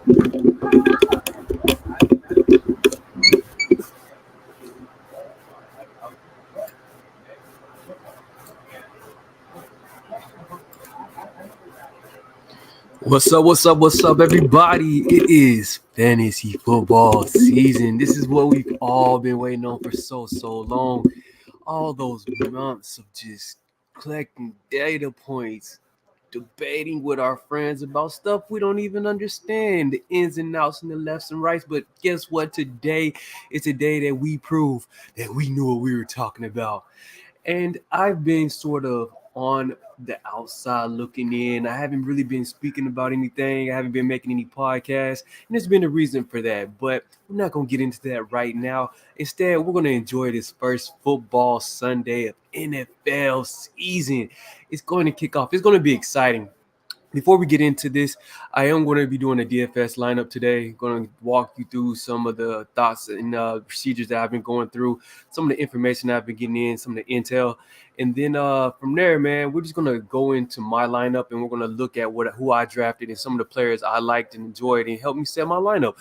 What's up, everybody? It is fantasy football season. This is what we've all been waiting on for so long. All those months of just collecting data points, debating with our friends about stuff we don't even understand, the ins and outs and the lefts and rights. But guess what? Today is a day that we prove that we knew what we were talking about. And I've been sort of on the outside looking in. I haven't really been speaking about anything. I haven't been making any podcasts. And there's been a reason for that. But we're not going to get into that right now. Instead, we're going to enjoy this first football Sunday of NFL season. It's going to kick off. It's going to be exciting. Before we get into this, I am going to be doing a DFS lineup today. Going to walk you through some of the thoughts and procedures that I've been going through, some of the information I've been getting in, some of the intel, and then from there, man, we're just going to go into my lineup and we're going to look at who I drafted and some of the players I liked and enjoyed and help me set my lineup.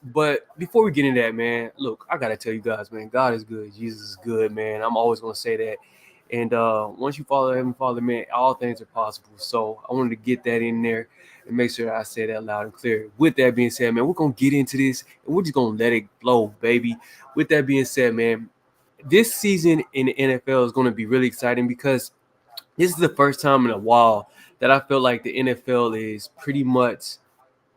But before we get into that, man, look, I gotta tell you guys, man, God is good, Jesus is good, man. I'm always gonna say that. And once you follow Heavenly Father, man, all things are possible. So I wanted to get that in there and make sure I say that loud and clear. With that being said, man, we're going to get into this and we're just going to let it flow, baby. With that being said, man, this season in the NFL is going to be really exciting because this is the first time in a while that I feel like the NFL is pretty much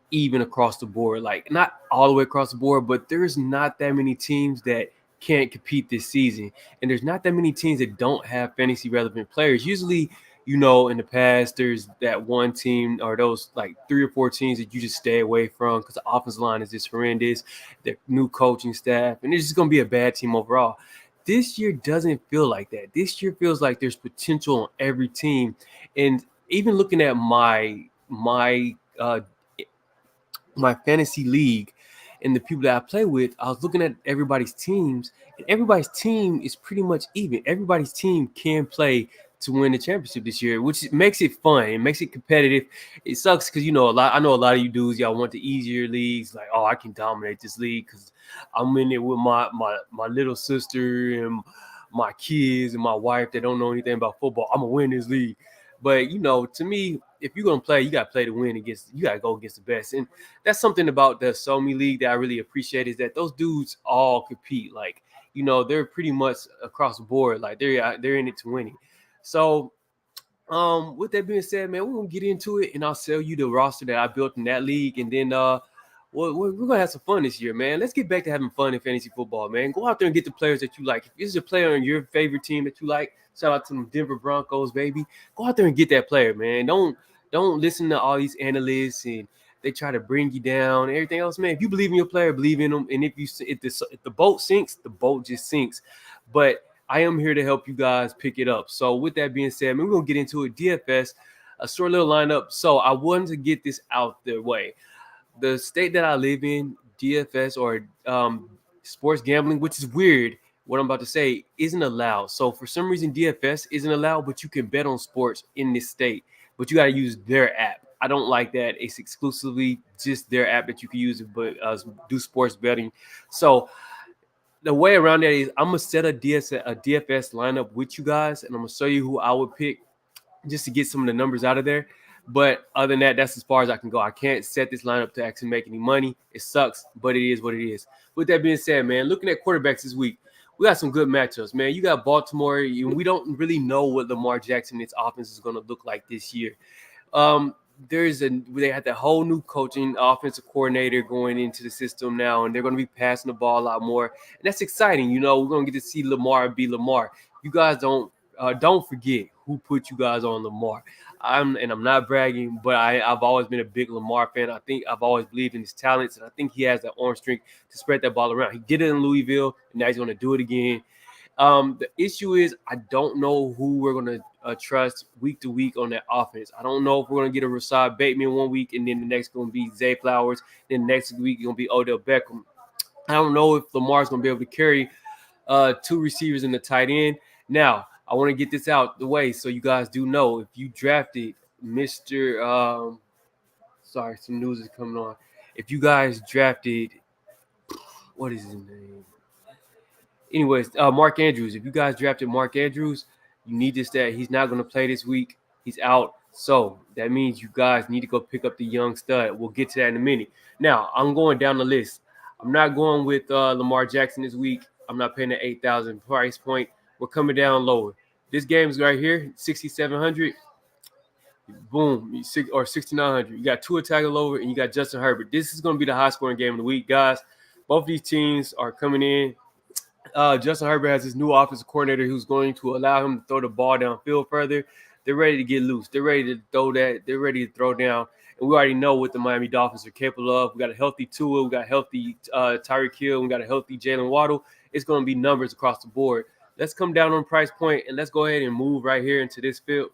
even across the board. Like, not all the way across the board, but there's not that many teams that can't compete this season. And there's not that many teams that don't have fantasy relevant players. Usually, in the past, there's that one team or those like 3 or 4 teams that you just stay away from because the offensive line is just horrendous, the new coaching staff, and it's just going to be a bad team overall. This year doesn't feel like that. This year feels like there's potential on every team. And even looking at my fantasy league and the people that I play with, I was looking at everybody's teams, and everybody's team is pretty much even. Everybody's team can play to win the championship this year, which makes it fun. It makes it competitive. It sucks because I know a lot of you dudes, y'all want the easier leagues, like, oh, I can dominate this league because I'm in it with my little sister and my kids and my wife that don't know anything about football. I'm gonna win this league. But to me, if you're gonna play, you gotta play to win against. You gotta go against the best, and that's something about the Somi League that I really appreciate is that those dudes all compete. Like, they're pretty much across the board. Like they're in it to win it. So, with that being said, man, we're gonna get into it, and I'll sell you the roster that I built in that league, and then we're gonna have some fun this year, man. Let's get back to having fun in fantasy football, man. Go out there and get the players that you like. If this is a player on your favorite team that you like, shout out to the Denver Broncos, baby. Go out there and get that player, man. Don't listen to all these analysts and they try to bring you down and everything else, man. If you believe in your player, believe in them. And if the boat sinks, the boat just sinks. But I am here to help you guys pick it up. So with that being said, man, we're gonna get into it. DFS, a short little lineup. So I wanted to get this out the way. The state that I live in, DFS or sports gambling, which is weird, what I'm about to say, isn't allowed. So for some reason, DFS isn't allowed, but you can bet on sports in this state. But you got to use their app. I don't like that. It's exclusively just their app that you can use, but do sports betting. So the way around that is I'm gonna set a DFS lineup with you guys, and I'm gonna show you who I would pick just to get some of the numbers out of there. But other than that, that's as far as I can go. I can't set this lineup to actually make any money. It sucks, but it is what it is. With that being said, man, looking at quarterbacks this week, we got some good matchups, man. You got Baltimore. We don't really know what Lamar Jackson and its offense is going to look like this year. They had the whole new coaching offensive coordinator going into the system now, and they're going to be passing the ball a lot more, and that's exciting. We're going to get to see Lamar be Lamar. You guys don't forget who put you guys on Lamar. I'm not bragging, but I've always been a big Lamar fan. I think I've always believed in his talents, and I think he has that arm strength to spread that ball around. He did it in Louisville, and now he's going to do it again. The issue is I don't know who we're going to trust week to week on that offense. I don't know if we're going to get a Rashad Bateman one week, and then the next going to be Zay Flowers. Then the next week going to be Odell Beckham. I don't know if Lamar's going to be able to carry 2 receivers in the tight end. Now, I want to get this out the way so you guys do know if you drafted Mr. Sorry, some news is coming on. If you guys drafted, what is his name? Anyways, Mark Andrews. If you guys drafted Mark Andrews, you need to stay. He's not going to play this week. He's out. So that means you guys need to go pick up the young stud. We'll get to that in a minute. Now, I'm going down the list. I'm not going with Lamar Jackson this week. I'm not paying the 8,000 price point. We're coming down lower. This game's right here, 6,700. Boom, or 6,900. You got Tua Tagovailoa and you got Justin Herbert. This is going to be the high-scoring game of the week, guys. Both of these teams are coming in. Justin Herbert has his new offensive coordinator who's going to allow him to throw the ball downfield further. They're ready to get loose. They're ready to throw that. They're ready to throw down. And we already know what the Miami Dolphins are capable of. We got a healthy Tua. We got a healthy Tyreek Hill. We got a healthy Jalen Waddle. It's going to be numbers across the board. Let's come down on price point and let's go ahead and move right here into this field,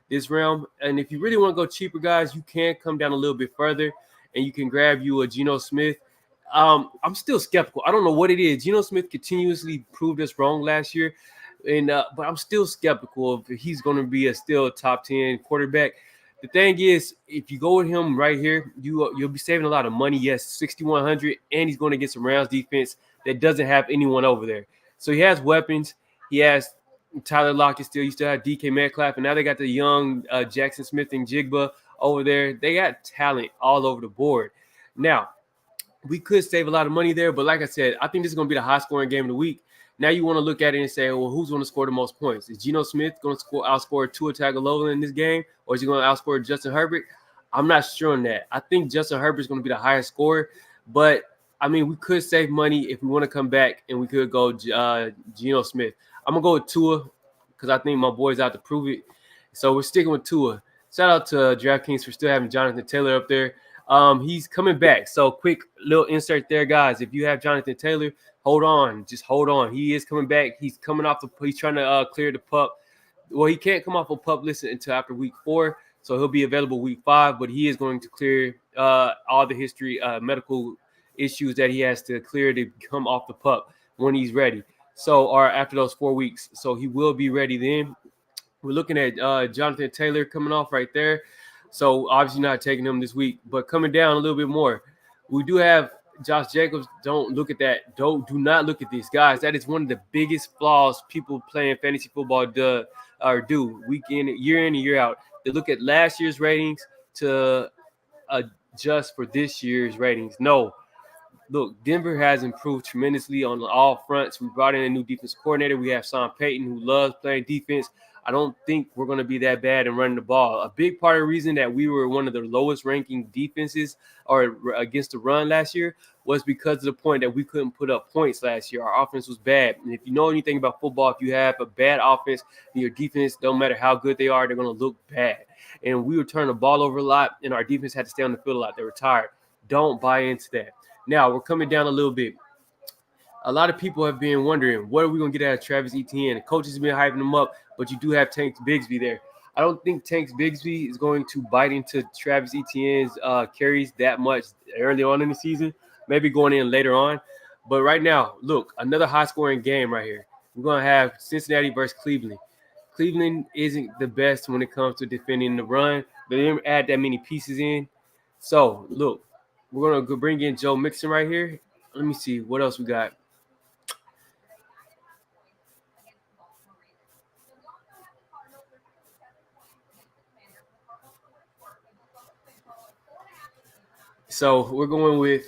this realm. And if you really want to go cheaper, guys, you can come down a little bit further and you can grab you a Geno Smith. I'm still skeptical. I don't know what it is. Geno Smith continuously proved us wrong last year, but I'm still skeptical if he's going to be a still top 10 quarterback. The thing is, if you go with him right here, you'll be saving a lot of money. Yes, 6,100, and he's going to get some Rams defense that doesn't have anyone over there. So he has weapons. He has Tyler Lockett still. You still have DK Metcalf, and now they got the young Jackson Smith and Jigba over there. They got talent all over the board. Now, we could save a lot of money there, but like I said, I think this is going to be the high-scoring game of the week. Now you want to look at it and say, well, who's going to score the most points? Is Geno Smith going to outscore Tua Tagovailoa in this game, or is he going to outscore Justin Herbert? I'm not sure on that. I think Justin Herbert is going to be the highest scorer, but, I mean, we could save money if we want to come back, and we could go Geno Smith. I'm going to go with Tua because I think my boy's out to prove it. So we're sticking with Tua. Shout out to DraftKings for still having Jonathan Taylor up there. He's coming back. So quick little insert there, guys. If you have Jonathan Taylor, hold on. Just hold on. He is coming back. He's coming off he's trying to clear the pup. Well, he can't come off a pup list until after week 4. So he'll be available week 5, but he is going to clear all the history, medical issues that he has to clear to come off the pup when he's ready. So, or after those 4 weeks. So he will be ready then. We're looking at Jonathan Taylor coming off right there. So obviously not taking him this week, but coming down a little bit more. We do have Josh Jacobs. Don't look at that. Do not look at this, guys. That is one of the biggest flaws people playing fantasy football do week in, year in and year out. They look at last year's ratings to adjust for this year's ratings. No. Look, Denver has improved tremendously on all fronts. We brought in a new defense coordinator. We have Sean Payton, who loves playing defense. I don't think we're going to be that bad in running the ball. A big part of the reason that we were one of the lowest ranking defenses or against the run last year was because of the point that we couldn't put up points last year. Our offense was bad. And if you know anything about football, if you have a bad offense, your defense, don't matter how good they are, they're going to look bad. And we were turning the ball over a lot, and our defense had to stay on the field a lot. They were tired. Don't buy into that. Now, we're coming down a little bit. A lot of people have been wondering, what are we going to get out of Travis Etienne? The coaches have been hyping him up, but you do have Tank Bigsby there. I don't think Tank Bigsby is going to bite into Travis Etienne's carries that much early on in the season, maybe going in later on. But right now, look, another high-scoring game right here. We're going to have Cincinnati versus Cleveland. Cleveland isn't the best when it comes to defending the run. They didn't add that many pieces in. So, look, we're going to bring in Joe Mixon right here. Let me see. What else we got? So we're going with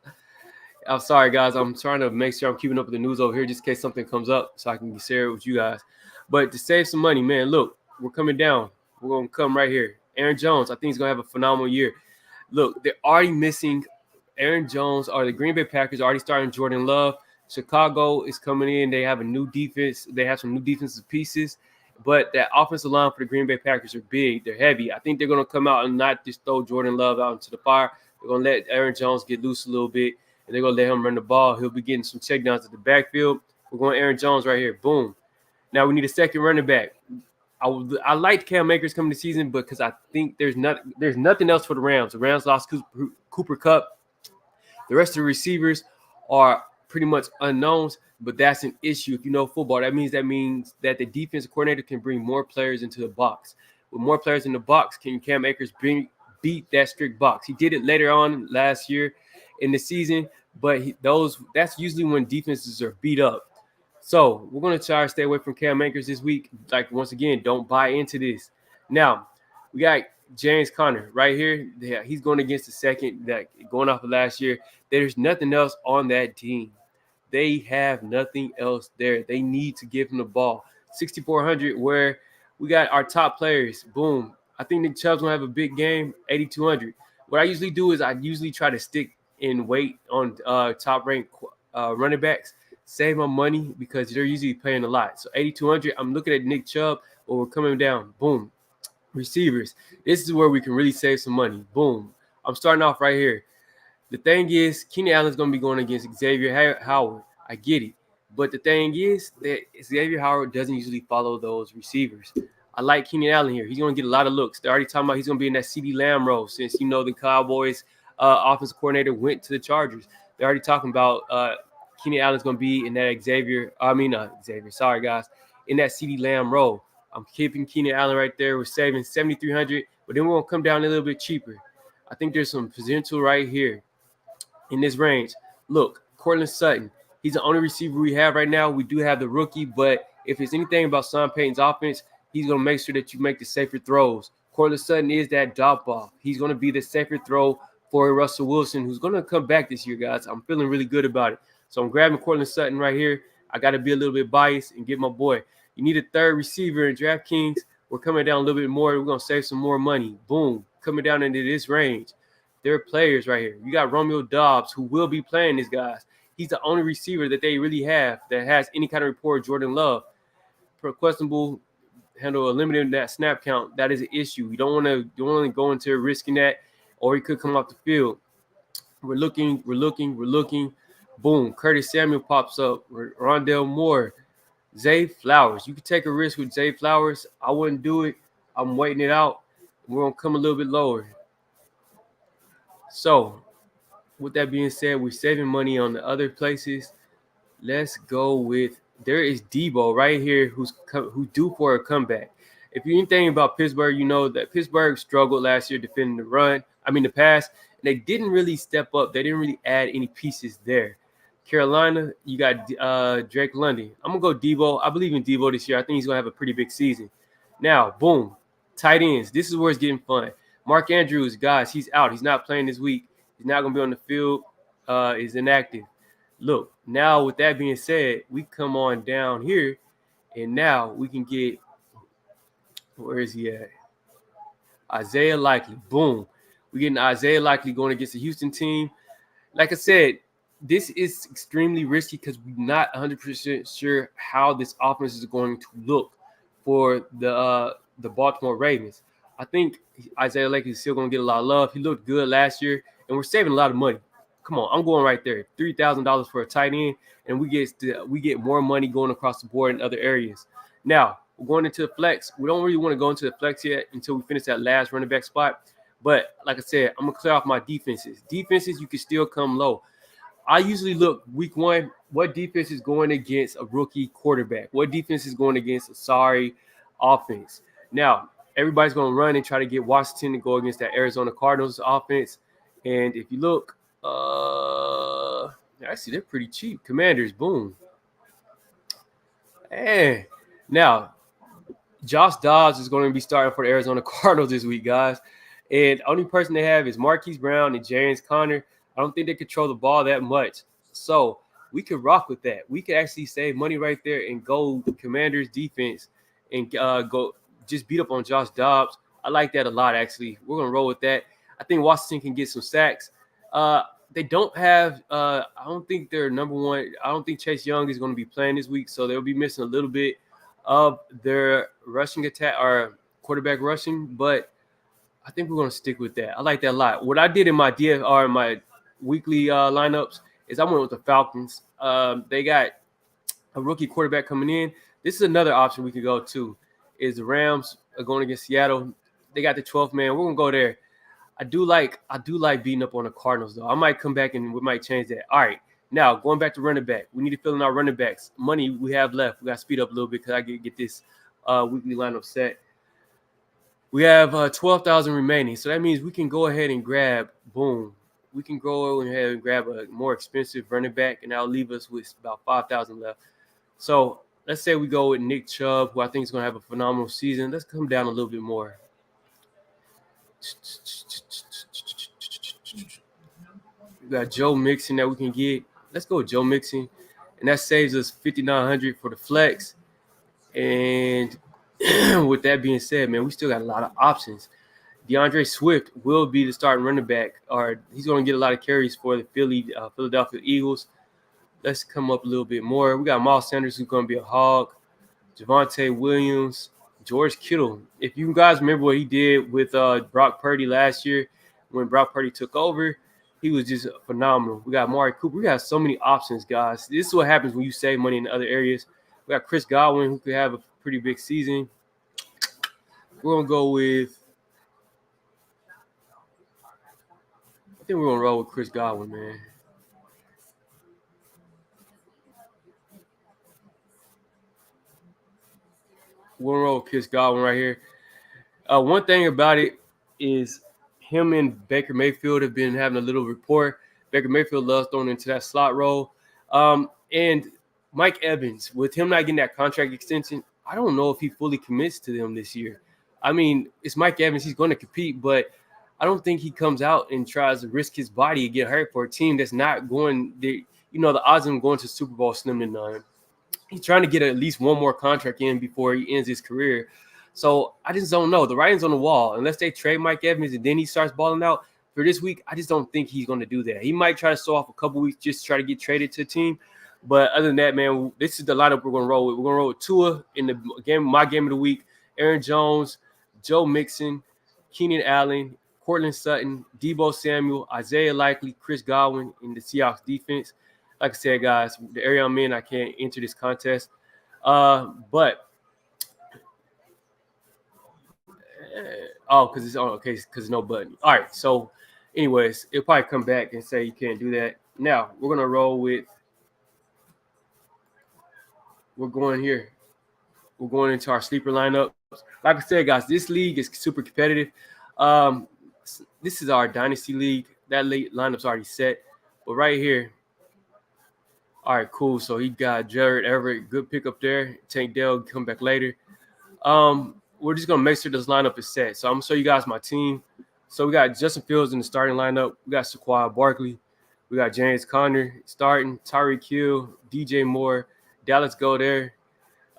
– I'm sorry, guys. I'm trying to make sure I'm keeping up with the news over here just in case something comes up so I can share it with you guys. But to save some money, man, look, we're coming down. We're going to come right here. Aaron Jones, I think he's going to have a phenomenal year. Look, they're already missing Aaron Jones or the Green Bay Packers are already starting Jordan Love. Chicago is coming in. They have a new defense. They have some new defensive pieces. But that offensive line for the Green Bay Packers are big. They're heavy. I think they're going to come out and not just throw Jordan Love out into the fire. They're going to let Aaron Jones get loose a little bit, and they're going to let him run the ball. He'll be getting some checkdowns at the backfield. We're going Aaron Jones right here. Boom. Now we need a second running back. I liked Cam Akers coming this season because I think there's nothing else for the Rams. The Rams lost Cooper Kupp. The rest of the receivers are pretty much unknowns, but that's an issue. If you know football, that means that the defensive coordinator can bring more players into the box. With more players in the box, can Cam Akers beat that strict box. He did it later on last year in the season, but that's usually when defenses are beat up. So we're going to try to stay away from Cam Akers this week. Like, once again, don't buy into this. Now, we got James Conner right here. Yeah, he's going against the second, that going off of last year. There's nothing else on that team. They have nothing else there. They need to give him the ball. 6,400, where we got our top players. Boom. I think Nick Chubb's going to have a big game, 8,200. What I usually do is I usually try to stick in weight on top-ranked running backs, save my money because they're usually paying a lot. So 8,200, I'm looking at Nick Chubb, but we're coming down. Boom. Receivers. This is where we can really save some money. Boom. I'm starting off right here. The thing is, Keenan Allen's going to be going against Xavier Howard. I get it. But the thing is that Xavier Howard doesn't usually follow those receivers. I like Keenan Allen here. He's going to get a lot of looks. They're already talking about he's going to be in that CeeDee Lamb role since, the Cowboys offensive coordinator went to the Chargers. They're already talking about Keenan Allen's going to be in that in that CeeDee Lamb role. I'm keeping Keenan Allen right there. We're saving 7,300, but then we're going to come down a little bit cheaper. I think there's some potential right here in this range. Look, Cortland Sutton. He's the only receiver we have right now. We do have the rookie, but if it's anything about Sean Payton's offense, he's going to make sure that you make the safer throws. Cortland Sutton is that drop ball. He's going to be the safer throw for Russell Wilson, who's going to come back this year, guys. I'm feeling really good about it. So I'm grabbing Cortland Sutton right here. I got to be a little bit biased and get my boy. You need a third receiver in DraftKings. We're coming down a little bit more. We're going to save some more money. Boom. Coming down into this range. There are players right here. You got Romeo Doubs, who will be playing this, guys. He's the only receiver that they really have that has any kind of rapport with Jordan Love. For questionable handle, limiting that snap count, that is an issue. You don't want to go into risking that, or he could come off the field. We're looking. Boom. Curtis Samuel pops up. Rondell Moore. Zay Flowers. You could take a risk with Zay Flowers. I wouldn't do it. I'm waiting it out. We're going to come a little bit lower. So, with that being said, we're saving money on the other places. Let's go with, there is Debo right here who's due for a comeback. If you're anything about Pittsburgh, you know that Pittsburgh struggled last year defending the pass. And they didn't really step up. They didn't really add any pieces there. Carolina, you got Drake London. I'm going to go Debo. I believe in Debo this year. I think he's going to have a pretty big season. Now, boom, tight ends. This is where it's getting fun. Mark Andrews, guys, he's out. He's not playing this week. He's not going to be on the field. He's inactive. Look, now with that being said, we come on down here, and now we can get, where is he at? Isaiah Likely. Boom. We're getting Isaiah Likely going against the Houston team. Like I said, this is extremely risky because we're not 100% sure how this offense is going to look for the Baltimore Ravens. I think Isaiah Likely is still going to get a lot of love. He looked good last year, and we're saving a lot of money. Come on, I'm going right there. $3,000 for a tight end, and we get more money going across the board in other areas. Now, we're going into the flex. We don't really want to go into the flex yet until we finish that last running back spot. But like I said, I'm going to clear off my defenses. Defenses, you can still come low. I usually look week one, what defense is going against a rookie quarterback? What defense is going against a sorry offense? Now, everybody's going to run and try to get Washington to go against that Arizona Cardinals offense. And if you look, actually, they're pretty cheap. Commanders, boom. And now, Josh Dobbs is going to be starting for the Arizona Cardinals this week, guys. And the only person they have is Marquise Brown and James Conner. I don't think they control the ball that much. So we could rock with that. We could actually save money right there and go Commanders defense and go just beat up on Josh Dobbs. I like that a lot, actually. We're going to roll with that. I think Washington can get some sacks. They don't have I don't think they're number one. I don't think Chase Young is going to be playing this week, so they'll be missing a little bit of their rushing attack or quarterback rushing, but I think we're going to stick with that. I like that a lot. What I did in my DFR, my weekly lineups, is I went with the Falcons. They got a rookie quarterback coming in. This is another option we could go to, is the Rams are going against Seattle. They got the 12th man. We're going to go there. I do like beating up on the Cardinals, though. I might come back and we might change that. All right. Now, going back to running back. We need to fill in our running backs. Money we have left. We got to speed up a little bit because I get this weekly lineup set. We have 12,000 remaining. So that means we can go ahead and grab, boom. We can go ahead and grab a more expensive running back, and that'll leave us with about 5,000 left. So let's say we go with Nick Chubb, who I think is going to have a phenomenal season. Let's come down a little bit more. We got Joe Mixon that we can get. Let's go with Joe Mixon. And that saves us 5,900 for the flex. And with that being said, man, we still got a lot of options. DeAndre Swift will be the starting running back, or he's going to get a lot of carries for the Philadelphia Eagles. Let's come up a little bit more. We got Miles Sanders, who's going to be a hog. Javonte Williams, George Kittle. If you guys remember what he did with Brock Purdy last year when Brock Purdy took over, he was just phenomenal. We got Amari Cooper. We got so many options, guys. This is what happens when you save money in other areas. We got Chris Godwin, who could have a pretty big season. We're going to go with – I think we're going to roll with Chris Godwin, man. We're going to roll with Chris Godwin right here. One thing about it is him and Baker Mayfield have been having a little rapport. Baker Mayfield loves throwing into that slot role. And Mike Evans, with him not getting that contract extension, I don't know if he fully commits to them this year. I mean, it's Mike Evans. He's going to compete, but I don't think he comes out and tries to risk his body and get hurt for a team that's not going – the odds of him going to Super Bowl slim to none. He's trying to get at least one more contract in before he ends his career. So I just don't know. The writing's on the wall. Unless they trade Mike Evans and then he starts balling out for this week, I just don't think he's going to do that. He might try to sew off a couple weeks just to try to get traded to a team. But other than that, man, this is the lineup we're going to roll with. We're going to roll with Tua in the game, my game of the week, Aaron Jones, Joe Mixon, Keenan Allen, Cortland Sutton, Deebo Samuel, Isaiah Likely, Chris Godwin in the Seahawks defense. Like I said, guys, the area I'm in, I can't enter this contest. But because it's on, okay, because no button. All right, so anyways, it'll probably come back and say you can't do that. Now we're gonna roll with. We're going here. We're going into our sleeper lineup. Like I said, guys, this league is super competitive. This is our dynasty league. That lineup's already set, but right here. All right, cool. So he got Jared Everett, good pick up there. Tank Dell come back later. We're just gonna make sure this lineup is set. So I'm gonna show you guys my team. So we got Justin Fields in the starting lineup. We got Saquon Barkley. We got James Conner starting. Tyreek Hill, DJ Moore, Dallas Goedert,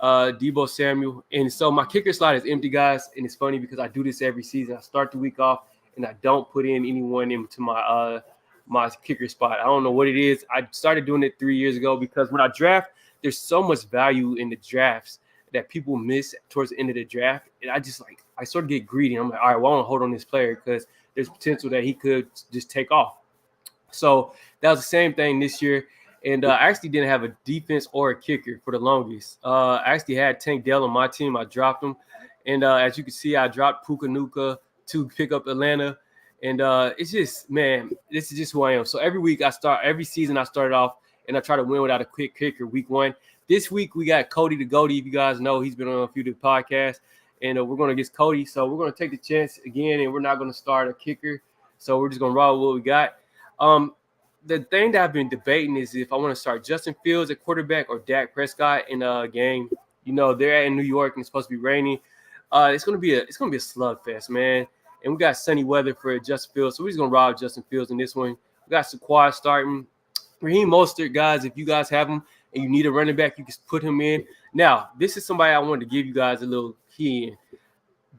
Deebo Samuel. And so my kicker slot is empty, guys. And it's funny because I do this every season. I start the week off and I don't put in anyone into my my kicker spot. I don't know what it is. I started doing it 3 years ago because when I draft, there's so much value in the drafts that people miss towards the end of the draft. And I sort of get greedy. I'm like, all right, well, I want to hold on this player because there's potential that he could just take off. So that was the same thing this year. And I actually didn't have a defense or a kicker for the longest. I actually had Tank Dell on my team. I dropped him. And as you can see, I dropped Puka Nacua to pick up Atlanta. And it's just, man, this is just who I am. So every season I started off and I try to win without a quick kicker week one. This week we got Cody the Goaty. If you guys know, he's been on a few of the podcasts. And we're going to get Cody. So we're going to take the chance again, and we're not going to start a kicker. So we're just going to roll with what we got. The thing that I've been debating is if I want to start Justin Fields at quarterback or Dak Prescott in a game. They're in New York and it's supposed to be rainy. It's gonna be a slugfest, man. And we got sunny weather for Justin Fields, so we're just gonna rob Justin Fields in this one. We got Saquon starting. Raheem Mostert, guys, if you guys have him and you need a running back, you can put him in. Now, this is somebody I wanted to give you guys a little key in.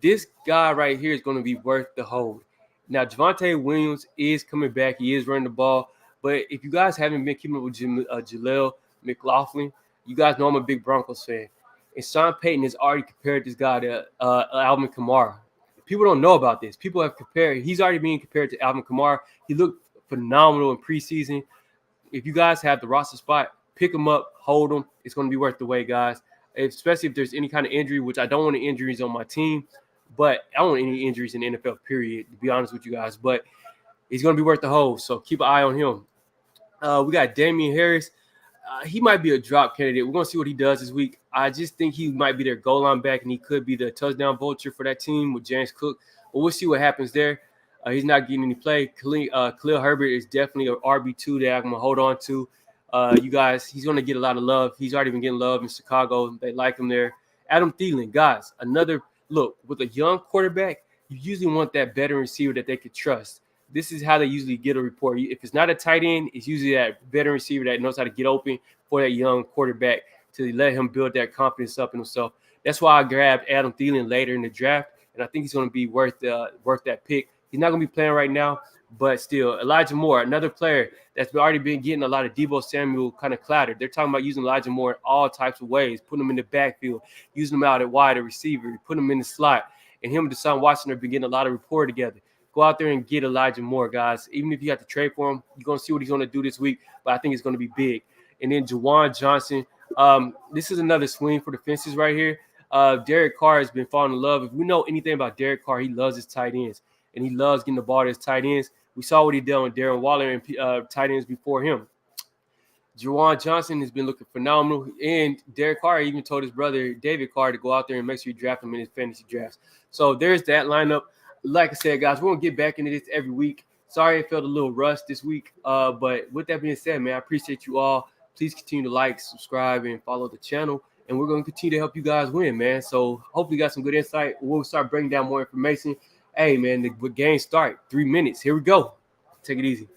This guy right here is going to be worth the hold. Now, Javonte Williams is coming back. He is running the ball. But if you guys haven't been keeping up with Jaleel McLaughlin, you guys know I'm a big Broncos fan. And Sean Payton has already compared this guy to Alvin Kamara. People don't know about this. People have compared. He's already being compared to Alvin Kamara. He looked phenomenal in preseason. If you guys have the roster spot, pick him up, hold him. It's going to be worth the wait, guys, especially if there's any kind of injury, which I don't want any injuries on my team. But I don't want any injuries in the NFL, period, to be honest with you guys. But he's going to be worth the hold, so keep an eye on him. We got Damian Harris. he might be a drop candidate. We're going to see what he does this week. I just think he might be their goal line back, and he could be the touchdown vulture for that team with James Cook. But we'll see what happens there. He's not getting any play. Khalil Herbert is definitely an RB2 that I'm going to hold on to. You guys, he's going to get a lot of love. He's already been getting love in Chicago. They like him there. Adam Thielen, guys, another look with a young quarterback. You usually want that veteran receiver that they could trust. This is how they usually get a report. If it's not a tight end, it's usually that veteran receiver that knows how to get open for that young quarterback to let him build that confidence up in himself. That's why I grabbed Adam Thielen later in the draft, and I think he's going to be worth that pick. He's not going to be playing right now, but still, Elijah Moore, another player that's already been getting a lot of Deebo Samuel kind of clattered. They're talking about using Elijah Moore in all types of ways, putting him in the backfield, using him out at wide receiver, putting him in the slot. And him and Deshaun Watson have been getting a lot of rapport together. Go out there and get Elijah Moore, guys. Even if you have to trade for him, you're going to see what he's going to do this week, but I think it's going to be big. And then Juwan Johnson, this is another swing for the fences right here. Derek Carr has been falling in love. If we know anything about Derek Carr, he loves his tight ends, and he loves getting the ball to his tight ends. We saw what he did with Darren Waller and tight ends before him. Juwan Johnson has been looking phenomenal, and Derek Carr even told his brother David Carr to go out there and make sure you draft him in his fantasy drafts. So there's that lineup. Like I said, guys, we're going to get back into this every week. Sorry I felt a little rushed this week, but with that being said, man, I appreciate you all. Please continue to like, subscribe, and follow the channel, and we're going to continue to help you guys win, man. So hopefully you got some good insight. We'll start breaking down more information. Hey, man, the game start 3 minutes. Here we go. Take it easy.